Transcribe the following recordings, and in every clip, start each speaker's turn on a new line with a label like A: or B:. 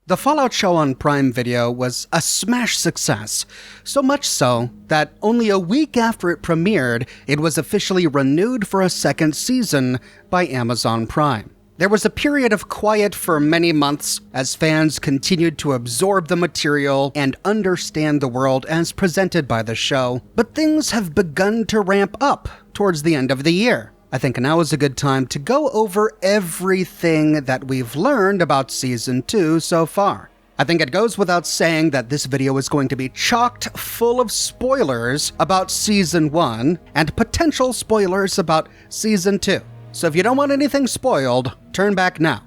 A: The Fallout show on Prime Video was a smash success, so much so that only a week after it premiered, it was officially renewed for a second season by Amazon Prime. There was a period of quiet for many months as fans continued to absorb the material and understand the world as presented by the show, but things have begun to ramp up towards the end of the year. I think now is a good time to go over everything that we've learned about Season 2 so far. I think it goes without saying that this video is going to be chocked full of spoilers about Season 1 and potential spoilers about Season 2. So if you don't want anything spoiled, turn back now.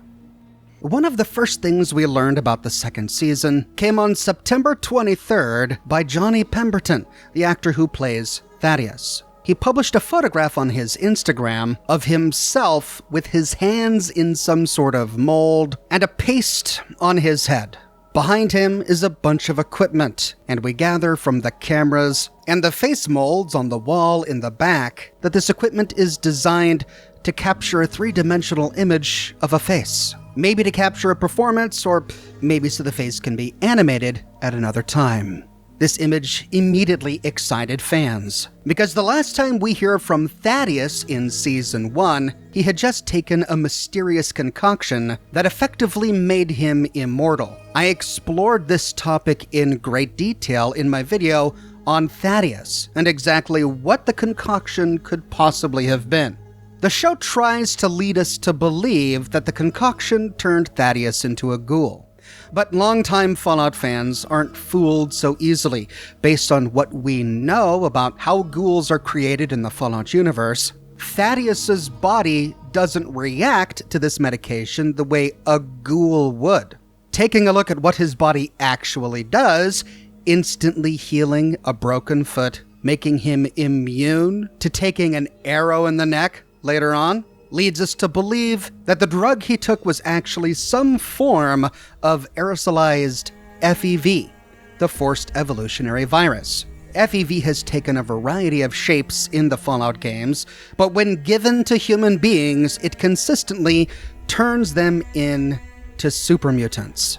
A: One of the first things we learned about the second season came on September 23rd by Johnny Pemberton, the actor who plays Thaddeus. He published a photograph on his Instagram of himself with his hands in some sort of mold and a paste on his head. Behind him is a bunch of equipment, and we gather from the cameras and the face molds on the wall in the back that this equipment is designed to capture a three-dimensional image of a face. Maybe to capture a performance, or maybe so the face can be animated at another time. This image immediately excited fans, because the last time we hear from Thaddeus in Season 1, he had just taken a mysterious concoction that effectively made him immortal. I explored this topic in great detail in my video on Thaddeus, and exactly what the concoction could possibly have been. The show tries to lead us to believe that the concoction turned Thaddeus into a ghoul. But longtime Fallout fans aren't fooled so easily. Based on what we know about how ghouls are created in the Fallout universe, Thaddeus's body doesn't react to this medication the way a ghoul would. Taking a look at what his body actually does, instantly healing a broken foot, making him immune to taking an arrow in the neck later on, leads us to believe that the drug he took was actually some form of aerosolized FEV, the Forced Evolutionary Virus. FEV has taken a variety of shapes in the Fallout games, but when given to human beings, it consistently turns them into super mutants.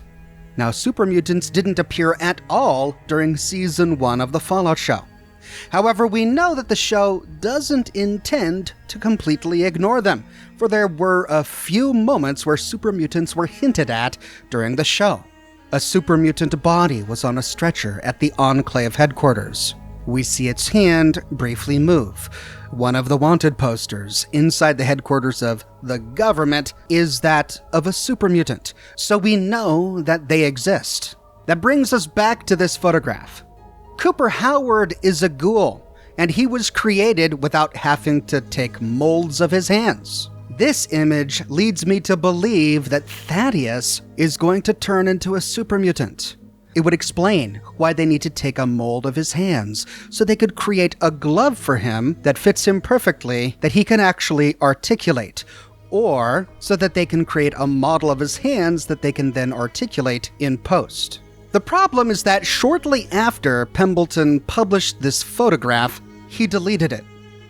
A: Now, super mutants didn't appear at all during Season 1 of the Fallout show. However, we know that the show doesn't intend to completely ignore them, for there were a few moments where super mutants were hinted at during the show. A super mutant body was on a stretcher at the Enclave headquarters. We see its hand briefly move. One of the wanted posters inside the headquarters of the government is that of a super mutant, so we know that they exist. That brings us back to this photograph. Cooper Howard is a ghoul, and he was created without having to take molds of his hands. This image leads me to believe that Thaddeus is going to turn into a super mutant. It would explain why they need to take a mold of his hands, so they could create a glove for him that fits him perfectly, that he can actually articulate, or so that they can create a model of his hands that they can then articulate in post. The problem is that shortly after Pemberton published this photograph, he deleted it.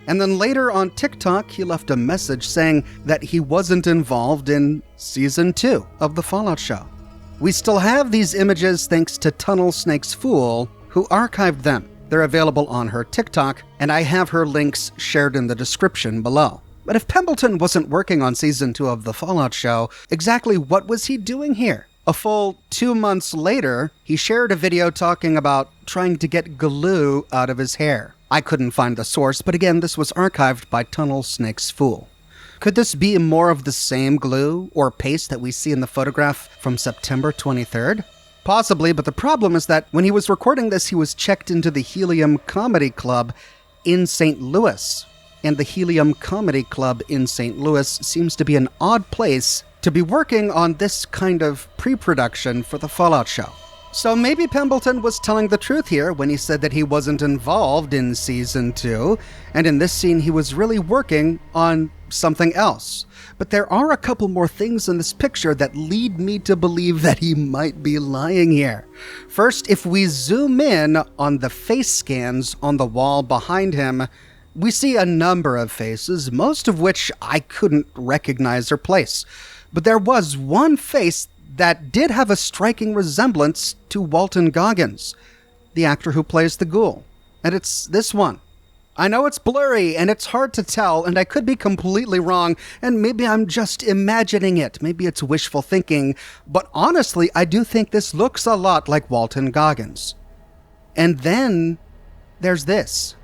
A: And then later on TikTok, he left a message saying that he wasn't involved in Season 2 of the Fallout show. We still have these images thanks to Tunnel Snake's Fool, who archived them. They're available on her TikTok, and I have her links shared in the description below. But if Pemberton wasn't working on Season 2 of the Fallout show, exactly what was he doing here? A full 2 months later, he shared a video talking about trying to get glue out of his hair. I couldn't find the source, but again, this was archived by Tunnel Snake's Fool. Could this be more of the same glue or paste that we see in the photograph from September 23rd? Possibly, but the problem is that when he was recording this, he was checked into the Helium Comedy Club in St. Louis. And the Helium Comedy Club in St. Louis seems to be an odd place to be working on this kind of pre-production for the Fallout show. So maybe Pemberton was telling the truth here when he said that he wasn't involved in Season 2, and in this scene he was really working on something else. But there are a couple more things in this picture that lead me to believe that he might be lying here. First, if we zoom in on the face scans on the wall behind him, we see a number of faces, most of which I couldn't recognize or place. But there was one face that did have a striking resemblance to Walton Goggins, the actor who plays the ghoul. And it's this one. I know it's blurry and it's hard to tell, and I could be completely wrong, and maybe I'm just imagining it. Maybe it's wishful thinking, but honestly, I do think this looks a lot like Walton Goggins. And then there's this.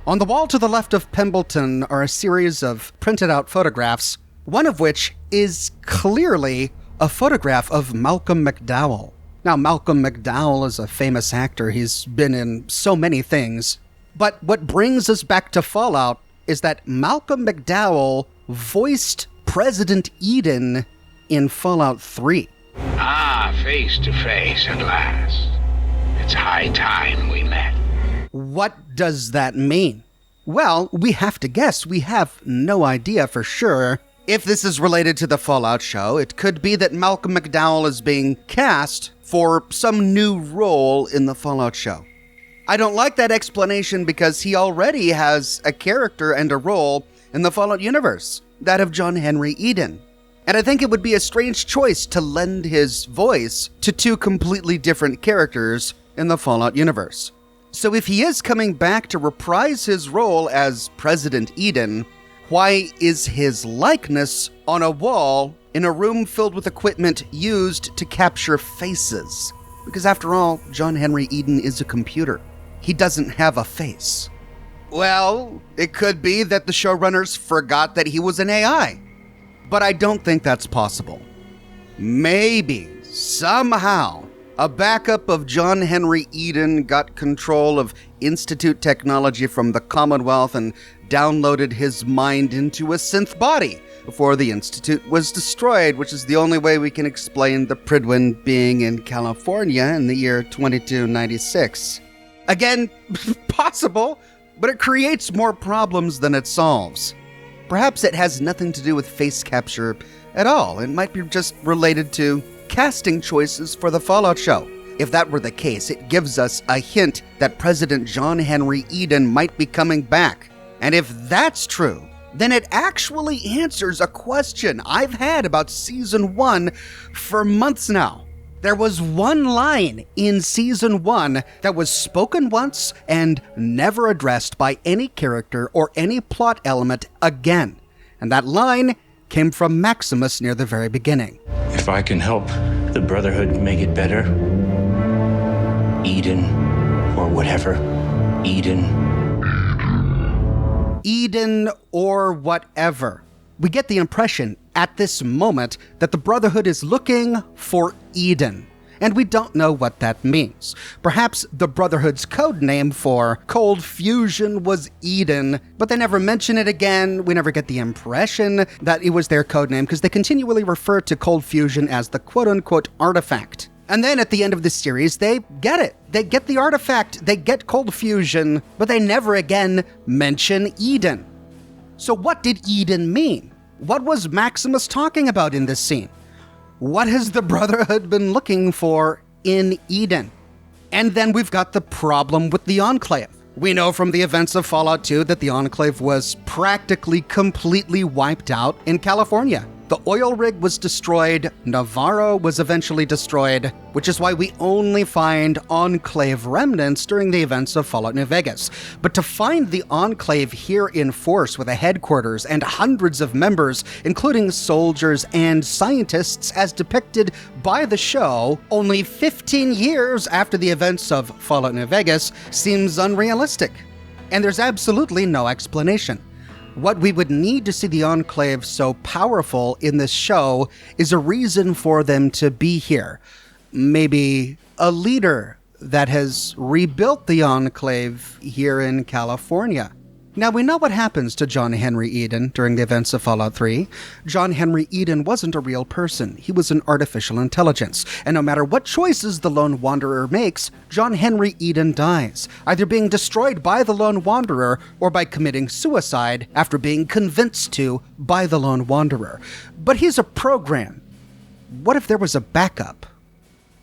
A: On the wall to the left of Pembleton are a series of printed out photographs, one of which is clearly a photograph of Malcolm McDowell. Now, Malcolm McDowell is a famous actor. He's been in so many things. But what brings us back to Fallout is that Malcolm McDowell voiced President Eden in Fallout 3.
B: Ah, face to face at last. It's high time we met.
A: What does that mean? Well, we have to guess. We have no idea for sure. If this is related to the Fallout show, it could be that Malcolm McDowell is being cast for some new role in the Fallout show. I don't like that explanation because he already has a character and a role in the Fallout universe, that of John Henry Eden. And I think it would be a strange choice to lend his voice to two completely different characters in the Fallout universe. So if he is coming back to reprise his role as President Eden, why is his likeness on a wall in a room filled with equipment used to capture faces? Because after all, John Henry Eden is a computer. He doesn't have a face. Well, it could be that the showrunners forgot that he was an AI. But I don't think that's possible. Maybe, somehow, a backup of John Henry Eden got control of Institute technology from the Commonwealth and downloaded his mind into a synth body before the Institute was destroyed, which is the only way we can explain the Prydwen being in California in the year 2296. Again, possible, but it creates more problems than it solves. Perhaps it has nothing to do with face capture at all. It might be just related to casting choices for the Fallout show. If that were the case, it gives us a hint that President John Henry Eden might be coming back. And if that's true, then it actually answers a question I've had about Season 1 for months now. There was one line in Season 1 that was spoken once and never addressed by any character or any plot element again. And that line came from Maximus near the very beginning.
C: If I can help the Brotherhood make it better, Eden, or whatever,
A: Eden or whatever. We get the impression at this moment that the Brotherhood is looking for Eden, and we don't know what that means. Perhaps the Brotherhood's code name for cold fusion was Eden, but they never mention it again. We never get the impression that it was their code name because they continually refer to cold fusion as the quote-unquote artifact. And then at the end of the series, they get it. They get the artifact, they get cold fusion, but they never again mention Eden. So what did Eden mean? What was Maximus talking about in this scene? What has the Brotherhood been looking for in Eden? And then we've got the problem with the Enclave. We know from the events of Fallout 2 that the Enclave was practically completely wiped out in California. The oil rig was destroyed, Navarro was eventually destroyed, which is why we only find Enclave remnants during the events of Fallout New Vegas. But to find the Enclave here in force with a headquarters and hundreds of members, including soldiers and scientists as depicted by the show, only 15 years after the events of Fallout New Vegas seems unrealistic. And there's absolutely no explanation. What we would need to see the Enclave so powerful in this show is a reason for them to be here. Maybe a leader that has rebuilt the Enclave here in California. Now, we know what happens to John Henry Eden during the events of Fallout 3. John Henry Eden wasn't a real person. He was an artificial intelligence. And no matter what choices the Lone Wanderer makes, John Henry Eden dies, either being destroyed by the Lone Wanderer or by committing suicide after being convinced to by the Lone Wanderer. But he's a program. What if there was a backup?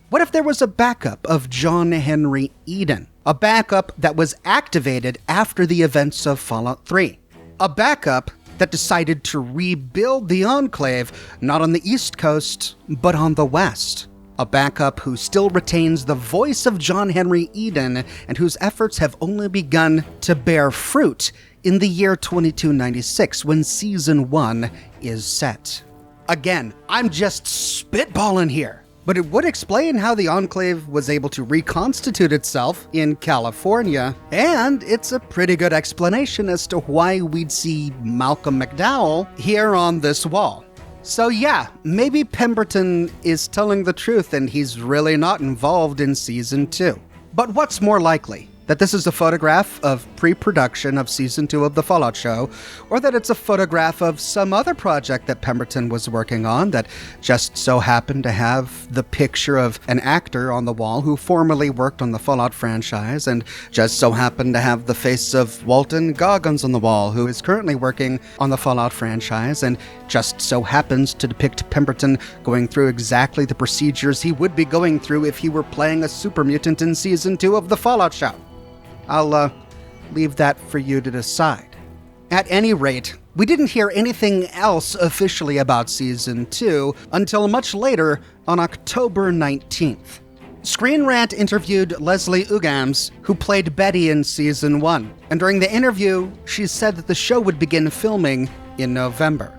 A: What if there was a backup of John Henry Eden? A backup that was activated after the events of Fallout 3. A backup that decided to rebuild the Enclave, not on the East Coast, but on the West. A backup who still retains the voice of John Henry Eden and whose efforts have only begun to bear fruit in the year 2296 when Season 1 is set. Again, I'm just spitballing here, but it would explain how the Enclave was able to reconstitute itself in California, and it's a pretty good explanation as to why we'd see Malcolm McDowell here on this wall. So yeah, maybe Pemberton is telling the truth and he's really not involved in Season 2. But what's more likely? That this is a photograph of pre-production of Season 2 of The Fallout Show, or that it's a photograph of some other project that Pemberton was working on that just so happened to have the picture of an actor on the wall who formerly worked on the Fallout franchise, and just so happened to have the face of Walton Goggins on the wall, who is currently working on the Fallout franchise, and just so happens to depict Pemberton going through exactly the procedures he would be going through if he were playing a super mutant in Season 2 of The Fallout Show. I'll leave that for you to decide. At any rate, we didn't hear anything else officially about Season 2 until much later on October 19th. Screen Rant interviewed Leslie Uggams, who played Betty in Season 1, and during the interview, she said that the show would begin filming in November.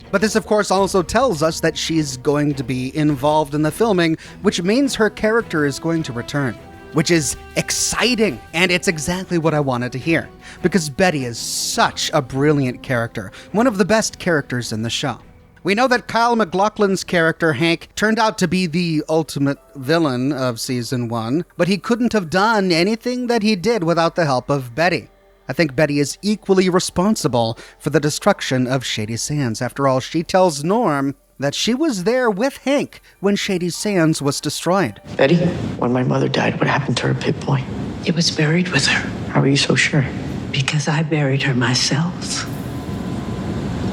A: But this, of course, also tells us that she's going to be involved in the filming, which means her character is going to return. Which is exciting, and it's exactly what I wanted to hear, because Betty is such a brilliant character, one of the best characters in the show. We know that Kyle MacLachlan's character, Hank, turned out to be the ultimate villain of Season 1, but he couldn't have done anything that he did without the help of Betty. I think Betty is equally responsible for the destruction of Shady Sands. After all, she tells Norm that she was there with Hank when Shady Sands was destroyed.
D: Betty, when my mother died, what happened to her Pip-Boy?
E: It was buried with her.
D: How are you so sure?
E: Because I buried her myself.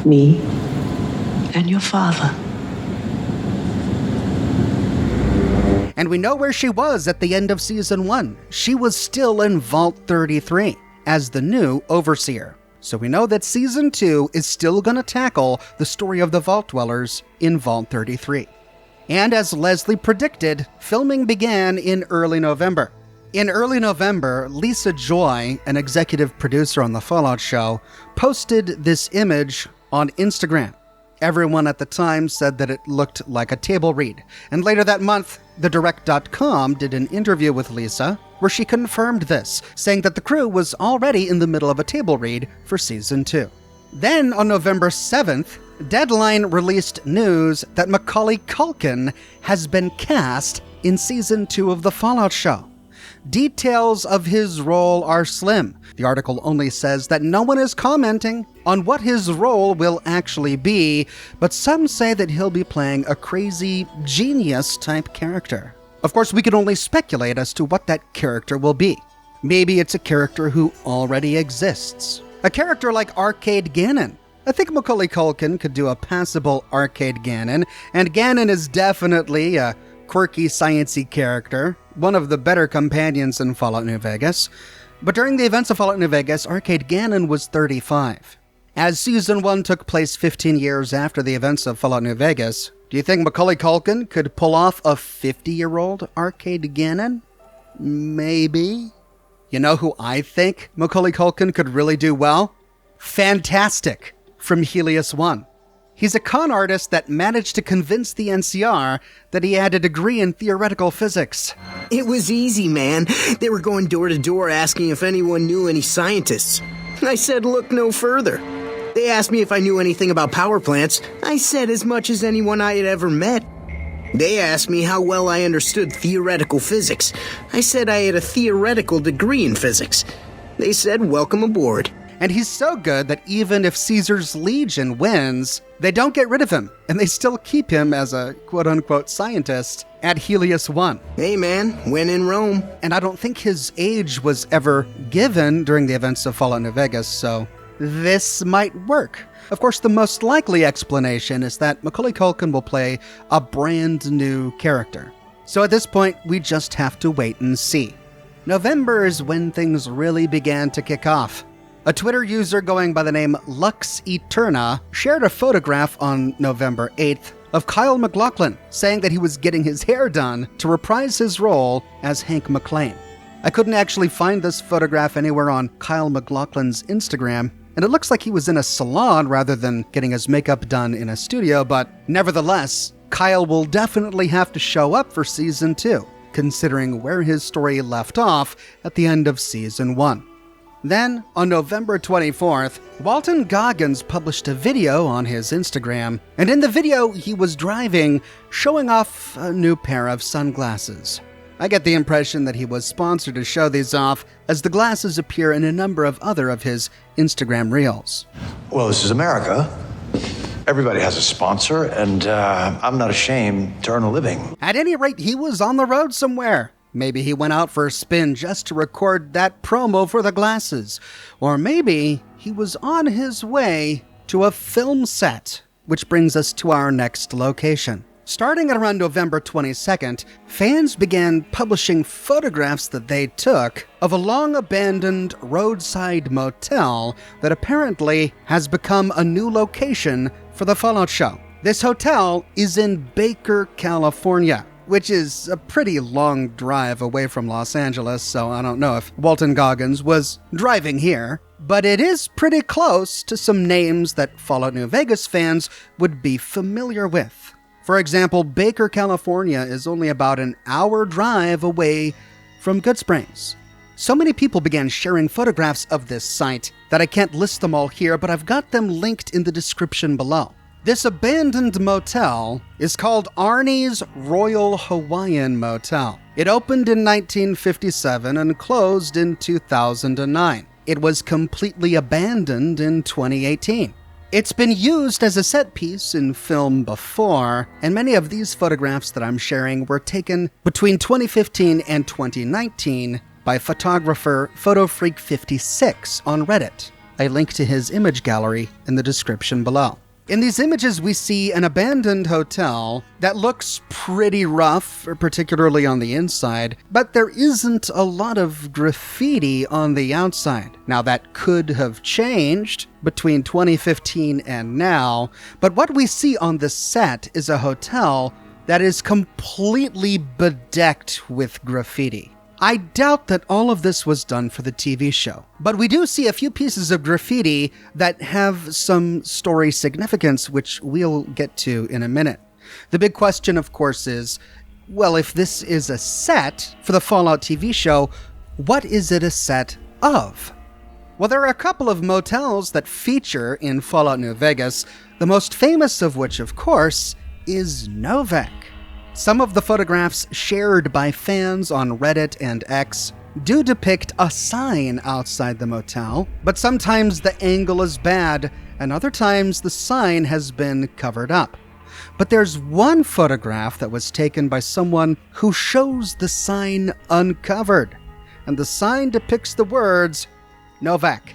E: Me and your father.
A: And we know where she was at the end of Season 1. She was still in Vault 33 as the new Overseer. So we know that Season 2 is still going to tackle the story of the Vault Dwellers in Vault 33. And as Leslie predicted, filming began in early November. In early November, Lisa Joy, an executive producer on The Fallout Show, posted this image on Instagram. Everyone at the time said that it looked like a table read. And later that month, TheDirect.com did an interview with Lisa where she confirmed this, saying that the crew was already in the middle of a table read for Season 2. Then, on November 7th, Deadline released news that Macaulay Culkin has been cast in Season 2 of The Fallout Show. Details of his role are slim. The article only says that no one is commenting on what his role will actually be, but some say that he'll be playing a crazy genius-type character. Of course, we can only speculate as to what that character will be. Maybe it's a character who already exists. A character like Arcade Gannon. I think Macaulay Culkin could do a passable Arcade Gannon, and Gannon is definitely a quirky, sciencey character, one of the better companions in Fallout New Vegas. But during the events of Fallout New Vegas, Arcade Gannon was 35. As Season 1 took place 15 years after the events of Fallout New Vegas, do you think Macaulay Culkin could pull off a 50-year-old Arcade Gannon? Maybe. You know who I think Macaulay Culkin could really do well? Fantastic from Helios 1. He's a con artist that managed to convince the NCR that he had a degree in theoretical physics.
F: It was easy, man. They were going door to door asking if anyone knew any scientists. I said, look no further. They asked me if I knew anything about power plants. I said as much as anyone I had ever met. They asked me how well I understood theoretical physics. I said I had a theoretical degree in physics. They said, welcome aboard.
A: And he's so good that even if Caesar's Legion wins, they don't get rid of him, and they still keep him as a quote-unquote scientist at Helios 1.
F: Hey man, when in Rome.
A: And I don't think his age was ever given during the events of Fallout New Vegas, so this might work. Of course, the most likely explanation is that Macaulay Culkin will play a brand new character. So at this point, we just have to wait and see. November is when things really began to kick off. A Twitter user going by the name Lux Eterna shared a photograph on November 8th of Kyle MacLachlan, saying that he was getting his hair done to reprise his role as Hank McClane. I couldn't actually find this photograph anywhere on Kyle MacLachlan's Instagram, and it looks like he was in a salon rather than getting his makeup done in a studio, but nevertheless, Kyle will definitely have to show up for Season 2, considering where his story left off at the end of Season 1. Then, on November 24th, Walton Goggins published a video on his Instagram, and in the video he was driving, showing off a new pair of sunglasses. I get the impression that he was sponsored to show these off, as the glasses appear in a number of other of his Instagram reels.
G: Well, this is America. Everybody has a sponsor, and I'm not ashamed to earn a living.
A: At any rate, he was on the road somewhere. Maybe he went out for a spin just to record that promo for the glasses. Or maybe he was on his way to a film set, which brings us to our next location. Starting at around November 22nd, fans began publishing photographs that they took of a long-abandoned roadside motel that apparently has become a new location for the Fallout show. This hotel is in Baker, California, which is a pretty long drive away from Los Angeles, so I don't know if Walton Goggins was driving here, but it is pretty close to some names that Fallout New Vegas fans would be familiar with. For example, Baker, California is only about an hour drive away from Goodsprings. So many people began sharing photographs of this site that I can't list them all here, but I've got them linked in the description below. This abandoned motel is called Arnie's Royal Hawaiian Motel. It opened in 1957 and closed in 2009. It was completely abandoned in 2018. It's been used as a set piece in film before, and many of these photographs that I'm sharing were taken between 2015 and 2019 by photographer PhotoFreak56 on Reddit. I link to his image gallery in the description below. In these images, we see an abandoned hotel that looks pretty rough, particularly on the inside, but there isn't a lot of graffiti on the outside. Now, that could have changed between 2015 and now, but what we see on the set is a hotel that is completely bedecked with graffiti. I doubt that all of this was done for the TV show, but we do see a few pieces of graffiti that have some story significance, which we'll get to in a minute. The big question, of course, is, well, if this is a set for the Fallout TV show, what is it a set of? Well, there are a couple of motels that feature in Fallout New Vegas, the most famous of which, of course, is Novak. Some of the photographs shared by fans on Reddit and X do depict a sign outside the motel, but sometimes the angle is bad, and other times the sign has been covered up. But there's one photograph that was taken by someone who shows the sign uncovered, and the sign depicts the words, Novak.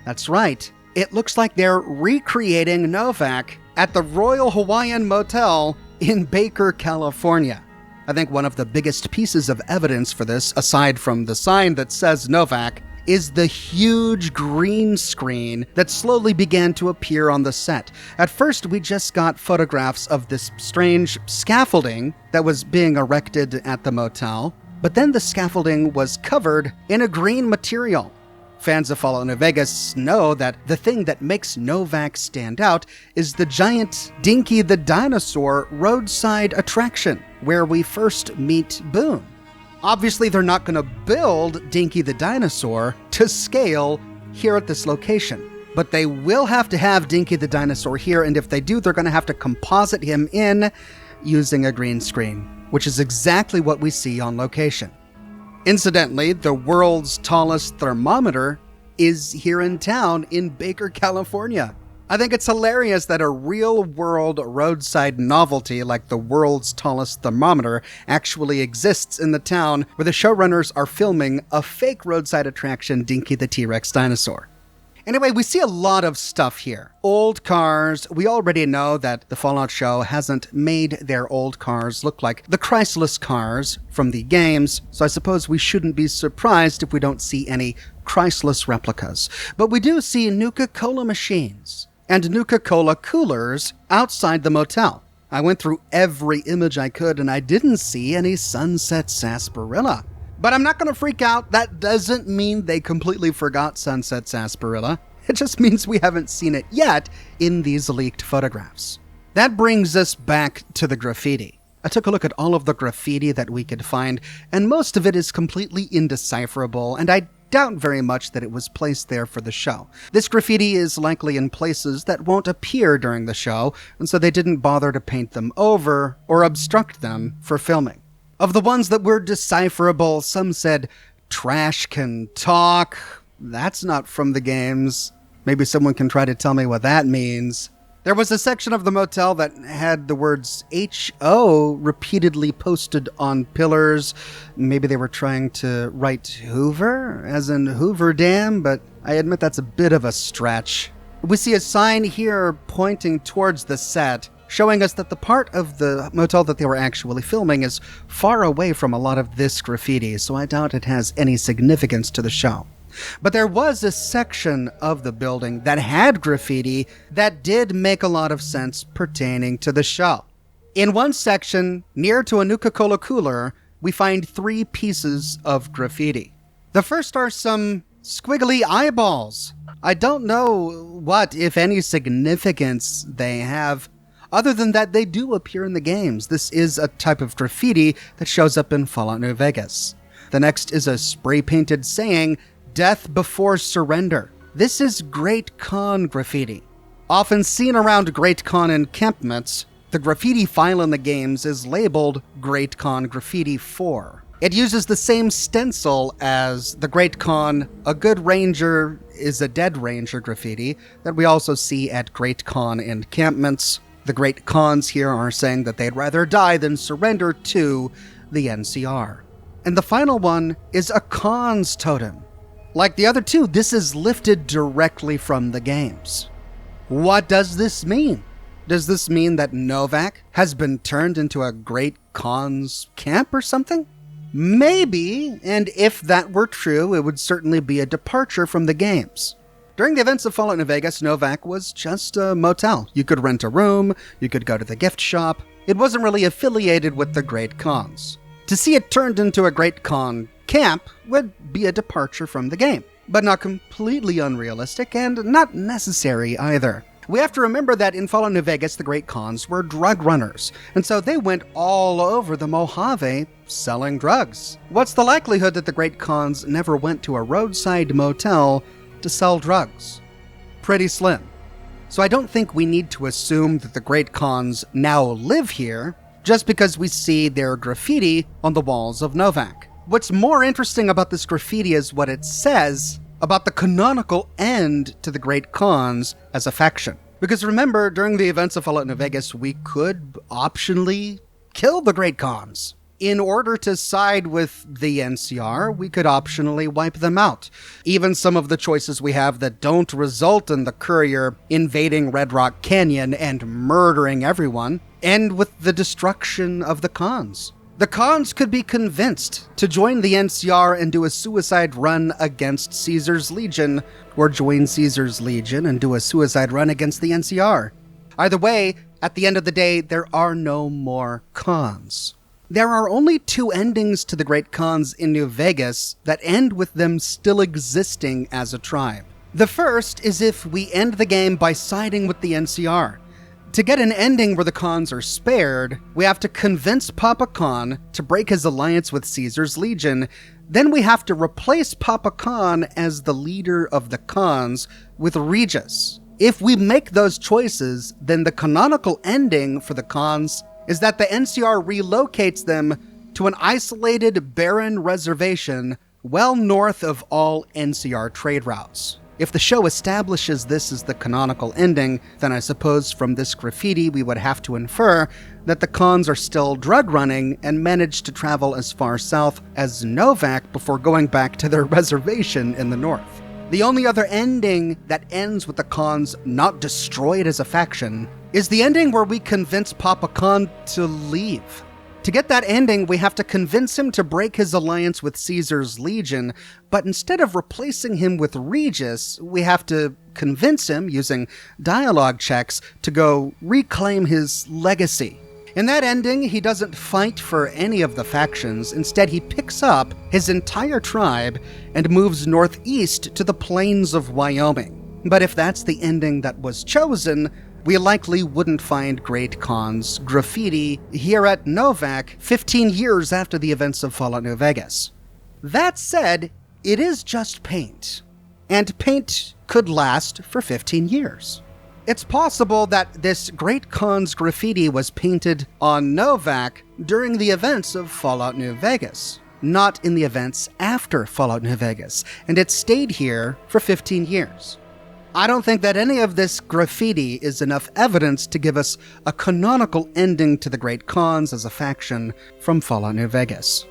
A: That's right, it looks like they're recreating Novak at the Royal Hawaiian Motel in Baker, California. I think one of the biggest pieces of evidence for this, aside from the sign that says Novak, is the huge green screen that slowly began to appear on the set. At first, we just got photographs of this strange scaffolding that was being erected at the motel, but then the scaffolding was covered in a green material. Fans of Fallout New Vegas know that the thing that makes Novak stand out is the giant Dinky the Dinosaur roadside attraction, where we first meet Boone. Obviously, they're not going to build Dinky the Dinosaur to scale here at this location, but they will have to have Dinky the Dinosaur here, and if they do, they're going to have to composite him in using a green screen, which is exactly what we see on location. Incidentally, the world's tallest thermometer is here in town in Baker, California. I think it's hilarious that a real-world roadside novelty like the world's tallest thermometer actually exists in the town where the showrunners are filming a fake roadside attraction, Dinky the T-Rex Dinosaur. Anyway, we see a lot of stuff here. Old cars. We already know that the Fallout show hasn't made their old cars look like the Chrysalis cars from the games, so I suppose we shouldn't be surprised if we don't see any Chrysalis replicas. But we do see Nuka-Cola machines and Nuka-Cola coolers outside the motel. I went through every image I could and I didn't see any Sunset Sarsaparilla. But I'm not going to freak out. That doesn't mean they completely forgot Sunset Sarsaparilla. It just means we haven't seen it yet in these leaked photographs. That brings us back to the graffiti. I took a look at all of the graffiti that we could find, and most of it is completely indecipherable, and I doubt very much that it was placed there for the show. This graffiti is likely in places that won't appear during the show, and so they didn't bother to paint them over or obstruct them for filming. Of the ones that were decipherable, some said, "Trash can talk." That's not from the games. Maybe someone can try to tell me what that means. There was a section of the motel that had the words H-O repeatedly posted on pillars. Maybe they were trying to write Hoover, as in Hoover Dam, but I admit that's a bit of a stretch. We see a sign here pointing towards the set, showing us that the part of the motel that they were actually filming is far away from a lot of this graffiti, so I doubt it has any significance to the show. But there was a section of the building that had graffiti that did make a lot of sense pertaining to the show. In one section, near to a Nuka-Cola cooler, we find 3 pieces of graffiti. The first are some squiggly eyeballs. I don't know what, if any, significance they have. Other than that, they do appear in the games. This is a type of graffiti that shows up in Fallout New Vegas. The next is a spray-painted saying, "Death before surrender." This is Great Con graffiti. Often seen around Great Con encampments, the graffiti file in the games is labeled Great Con Graffiti 4. It uses the same stencil as the Great Con "A Good Ranger is a Dead Ranger" graffiti that we also see at Great Con encampments. The Great Cons here are saying that they'd rather die than surrender to the NCR. And the final one is a Cons totem. Like the other 2, this is lifted directly from the games. What does this mean? Does this mean that Novak has been turned into a Great Cons camp or something? Maybe, and if that were true, it would certainly be a departure from the games. During the events of Fallout New Vegas, Novak was just a motel. You could rent a room, you could go to the gift shop. It wasn't really affiliated with the Great Cons. To see it turned into a Great Con camp would be a departure from the game, but not completely unrealistic and not necessary either. We have to remember that in Fallout New Vegas, the Great Cons were drug runners, and so they went all over the Mojave selling drugs. What's the likelihood that the Great Cons never went to a roadside motel to sell drugs? Pretty slim. So I don't think we need to assume that the Great Cons now live here just because we see their graffiti on the walls of Novak. What's more interesting about this graffiti is what it says about the canonical end to the Great Cons as a faction. Because remember, during the events of Fallout New Vegas, we could optionally kill the Great Cons. In order to side with the NCR, we could optionally wipe them out. Even some of the choices we have that don't result in the Courier invading Red Rock Canyon and murdering everyone end with the destruction of the Cons. The Cons could be convinced to join the NCR and do a suicide run against Caesar's Legion, or join Caesar's Legion and do a suicide run against the NCR. Either way, at the end of the day, there are no more Cons. There are only 2 endings to the Great Cons in New Vegas that end with them still existing as a tribe. The first is if we end the game by siding with the NCR. To get an ending where the Cons are spared, we have to convince Papa Con to break his alliance with Caesar's Legion. Then we have to replace Papa Con as the leader of the Cons with Regis. If we make those choices, then the canonical ending for the Cons is that the NCR relocates them to an isolated, barren reservation well north of all NCR trade routes. If the show establishes this as the canonical ending, then I suppose from this graffiti we would have to infer that the Cons are still drug running and managed to travel as far south as Novak before going back to their reservation in the north. The only other ending that ends with the Khans not destroyed as a faction is the ending where we convince Papa Khan to leave. To get that ending, we have to convince him to break his alliance with Caesar's legion, but instead of replacing him with Regis, we have to convince him, using dialogue checks, to go reclaim his legacy. In that ending, he doesn't fight for any of the factions. Instead, he picks up his entire tribe and moves northeast to the plains of Wyoming. But if that's the ending that was chosen, we likely wouldn't find Great Khan's graffiti here at Novak 15 years after the events of Fallout New Vegas. That said, it is just paint, and paint could last for 15 years. It's possible that this Great Khan's graffiti was painted on Novak during the events of Fallout New Vegas, not in the events after Fallout New Vegas, and it stayed here for 15 years. I don't think that any of this graffiti is enough evidence to give us a canonical ending to the Great Khans as a faction from Fallout New Vegas.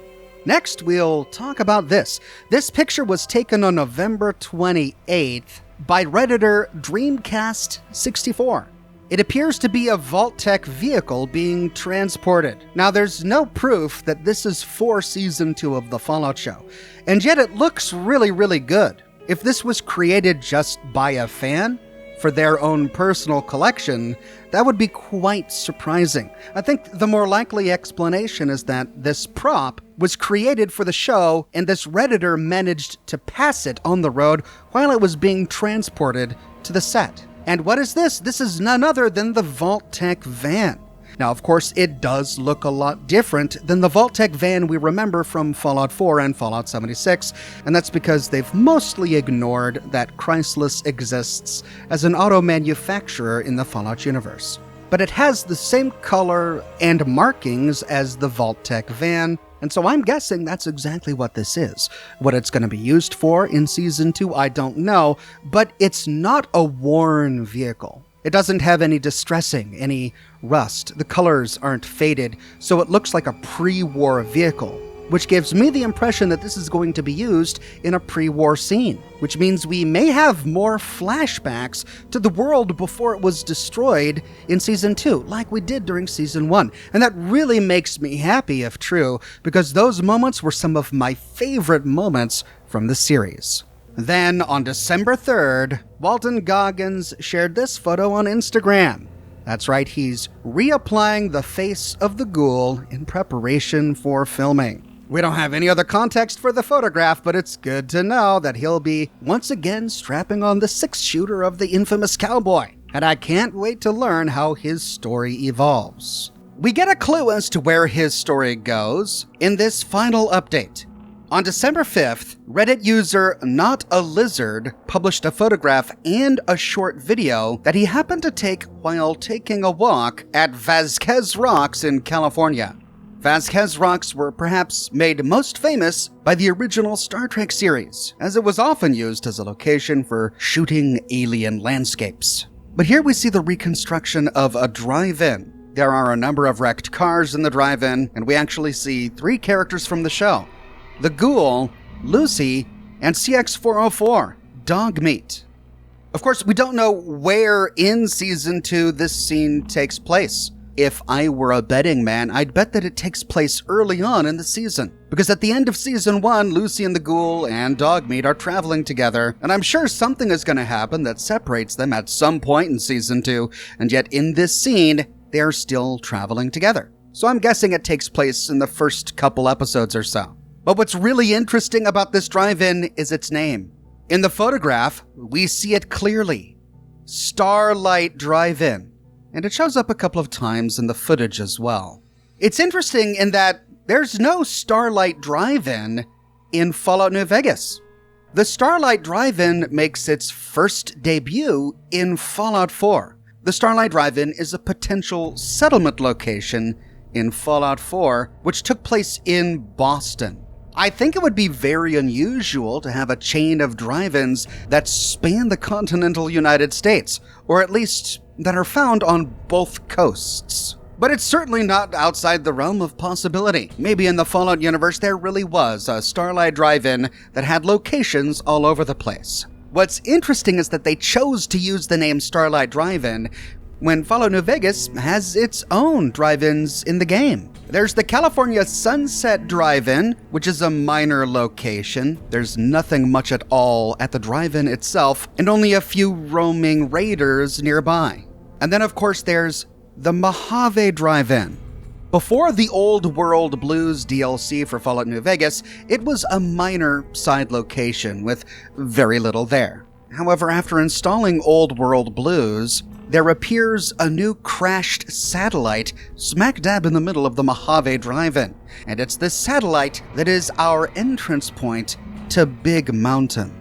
A: Next, we'll talk about this. This picture was taken on November 28th by Redditor Dreamcast64. It appears to be a Vault-Tec vehicle being transported. Now, there's no proof that this is for Season 2 of the Fallout show, and yet it looks really, really good. If this was created just by a fan for their own personal collection, that would be quite surprising. I think the more likely explanation is that this prop was created for the show and this Redditor managed to pass it on the road while it was being transported to the set. And what is this? This is none other than the Vault-Tec van. Now, of course, it does look a lot different than the Vault-Tec van we remember from Fallout 4 and Fallout 76, and that's because they've mostly ignored that Chrysler exists as an auto manufacturer in the Fallout universe. But it has the same color and markings as the Vault-Tec van, and so I'm guessing that's exactly what this is. What it's going to be used for in Season 2, I don't know, but it's not a worn vehicle. It doesn't have any distressing, any rust. The colors aren't faded, so it looks like a pre-war vehicle, which gives me the impression that this is going to be used in a pre-war scene, which means we may have more flashbacks to the world before it was destroyed in Season 2, like we did during Season 1. And that really makes me happy if true, because those moments were some of my favorite moments from the series. Then, on December 3rd, Walton Goggins shared this photo on Instagram. That's right, he's reapplying the face of the ghoul in preparation for filming. We don't have any other context for the photograph, but it's good to know that he'll be once again strapping on the 6-shooter of the infamous cowboy. And I can't wait to learn how his story evolves. We get a clue as to where his story goes in this final update. On December 5th, Reddit user Not a Lizard published a photograph and a short video that he happened to take while taking a walk at Vasquez Rocks in California. Vasquez Rocks were perhaps made most famous by the original Star Trek series, as it was often used as a location for shooting alien landscapes. But here we see the reconstruction of a drive-in. There are a number of wrecked cars in the drive-in, and we actually see 3 characters from the show: the Ghoul, Lucy, and CX-404, Dogmeat. Of course, we don't know where in Season 2 this scene takes place. If I were a betting man, I'd bet that it takes place early on in the season. Because at the end of Season 1, Lucy and the Ghoul and Dogmeat are traveling together, and I'm sure something is going to happen that separates them at some point in Season 2, and yet in this scene, they are still traveling together. So I'm guessing it takes place in the first couple episodes or so. But what's really interesting about this drive-in is its name. In the photograph, we see it clearly. Starlight Drive-In. And it shows up a couple of times in the footage as well. It's interesting in that there's no Starlight Drive-In in Fallout New Vegas. The Starlight Drive-In makes its first debut in Fallout 4. The Starlight Drive-In is a potential settlement location in Fallout 4, which took place in Boston. I think it would be very unusual to have a chain of drive-ins that span the continental United States, or at least that are found on both coasts. But it's certainly not outside the realm of possibility. Maybe in the Fallout universe there really was a Starlight Drive-In that had locations all over the place. What's interesting is that they chose to use the name Starlight Drive-In when Fallout New Vegas has its own drive-ins in the game. There's the California Sunset Drive-In, which is a minor location. There's nothing much at all at the drive-in itself, and only a few roaming raiders nearby. And then of course there's the Mojave Drive-In. Before the Old World Blues DLC for Fallout New Vegas, it was a minor side location with very little there. However, after installing Old World Blues, there appears a new crashed satellite smack dab in the middle of the Mojave Drive-In, and it's this satellite that is our entrance point to Big Mountain.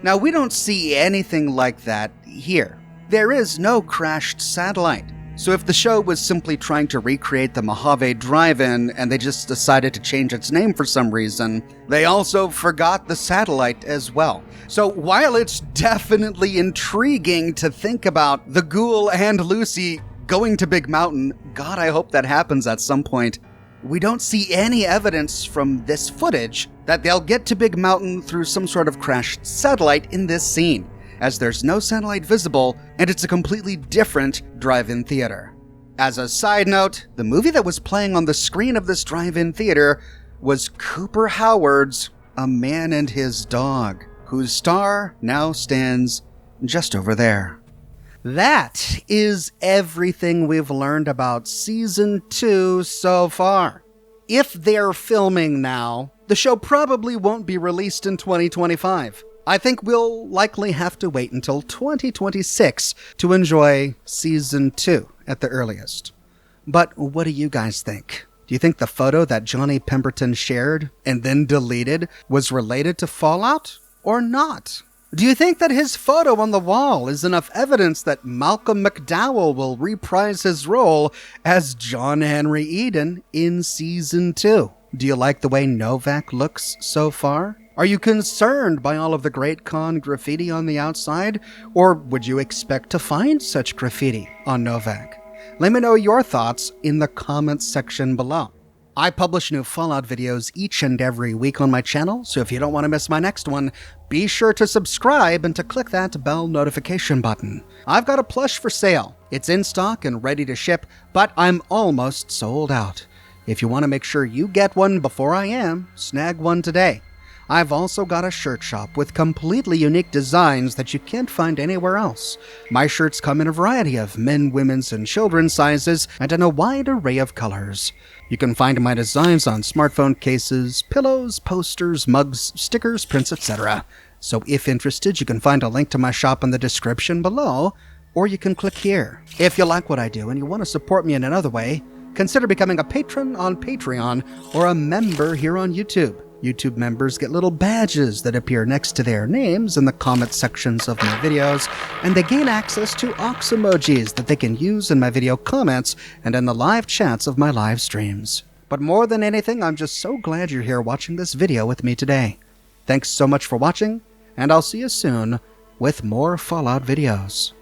A: Now, we don't see anything like that here. There is no crashed satellite. So if the show was simply trying to recreate the Mojave Drive-In and they just decided to change its name for some reason, they also forgot the satellite as well. So while it's definitely intriguing to think about the Ghoul and Lucy going to Big Mountain, God, I hope that happens at some point, we don't see any evidence from this footage that they'll get to Big Mountain through some sort of crashed satellite in this scene, as there's no satellite visible, and it's a completely different drive-in theater. As a side note, the movie that was playing on the screen of this drive-in theater was Cooper Howard's A Man and His Dog, whose star now stands just over there. That is everything we've learned about Season 2 so far. If they're filming now, the show probably won't be released in 2025. I think we'll likely have to wait until 2026 to enjoy Season 2 at the earliest. But what do you guys think? Do you think the photo that Johnny Pemberton shared and then deleted was related to Fallout or not? Do you think that his photo on the wall is enough evidence that Malcolm McDowell will reprise his role as John Henry Eden in Season 2? Do you like the way Novak looks so far? Are you concerned by all of the Great Khan graffiti on the outside, or would you expect to find such graffiti on Novak? Let me know your thoughts in the comments section below. I publish new Fallout videos each and every week on my channel, so if you don't want to miss my next one, be sure to subscribe and to click that bell notification button. I've got a plush for sale. It's in stock and ready to ship, but I'm almost sold out. If you want to make sure you get one before I am, snag one today. I've also got a shirt shop with completely unique designs that you can't find anywhere else. My shirts come in a variety of men, women's, and children's sizes and in a wide array of colors. You can find my designs on smartphone cases, pillows, posters, mugs, stickers, prints, etc. So if interested, you can find a link to my shop in the description below, or you can click here. If you like what I do and you want to support me in another way, consider becoming a patron on Patreon or a member here on YouTube. YouTube members get little badges that appear next to their names in the comment sections of my videos, and they gain access to Ox emojis that they can use in my video comments and in the live chats of my live streams. But more than anything, I'm just so glad you're here watching this video with me today. Thanks so much for watching, and I'll see you soon with more Fallout videos.